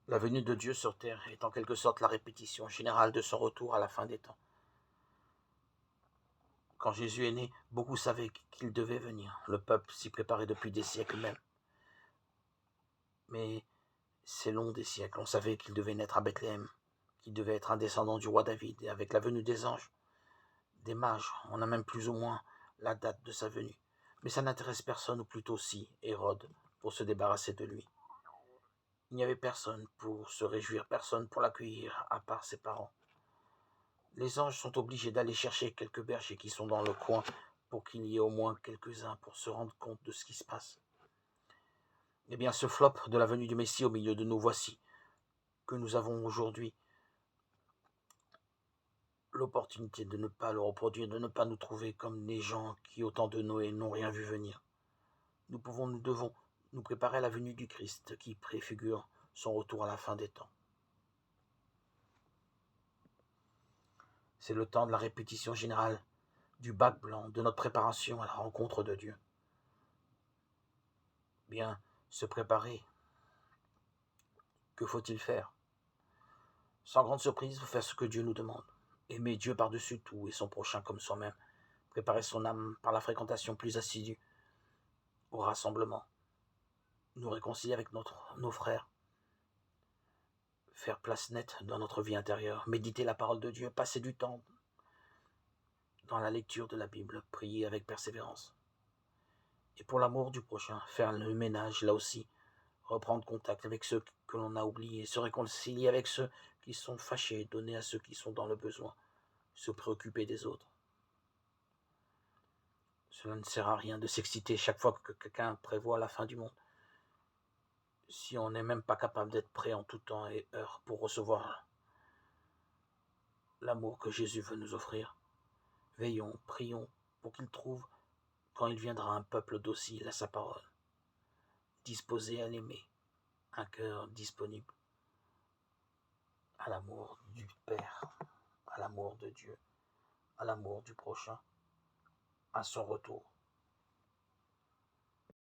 La venue de Dieu sur terre est en quelque sorte la répétition générale de son retour à la fin des temps. Quand Jésus est né, beaucoup savaient qu'il devait venir. Le peuple s'y préparait depuis des siècles même. Mais c'est long des siècles. On savait qu'il devait naître à Bethléem, qu'il devait être un descendant du roi David. Et avec la venue des anges, des mages, on a même plus ou moins la date de sa venue. Mais ça n'intéresse personne, ou plutôt si, Hérode, pour se débarrasser de lui. Il n'y avait personne pour se réjouir, personne pour l'accueillir, à part ses parents. Les anges sont obligés d'aller chercher quelques bergers qui sont dans le coin pour qu'il y ait au moins quelques-uns pour se rendre compte de ce qui se passe. Eh bien, ce flop de la venue du Messie au milieu de nous voici, que nous avons aujourd'hui l'opportunité de ne pas le reproduire, de ne pas nous trouver comme les gens qui, au temps de Noé, n'ont rien vu venir. Nous devons nous préparer à la venue du Christ qui préfigure son retour à la fin des temps. C'est le temps de la répétition générale, du bac blanc, de notre préparation à la rencontre de Dieu. Bien, se préparer, que faut-il faire? Sans grande surprise, faire ce que Dieu nous demande. Aimer Dieu par-dessus tout et son prochain comme soi-même. Préparer son âme par la fréquentation plus assidue au rassemblement. Nous réconcilier avec nos frères. Faire place nette dans notre vie intérieure. Méditer la parole de Dieu. Passer du temps dans la lecture de la Bible. Prier avec persévérance. Et pour l'amour du prochain, faire le ménage là aussi. Reprendre contact avec ceux que l'on a oubliés. Se réconcilier avec ceux qui sont fâchés. Donner à ceux qui sont dans le besoin. Se préoccuper des autres. Cela ne sert à rien de s'exciter chaque fois que quelqu'un prévoit la fin du monde. Si on n'est même pas capable d'être prêt en tout temps et heure pour recevoir l'amour que Jésus veut nous offrir, veillons, prions pour qu'il trouve, quand il viendra, un peuple docile à sa parole, disposé à l'aimer, un cœur disponible à l'amour du Père, à l'amour de Dieu, à l'amour du prochain, à son retour.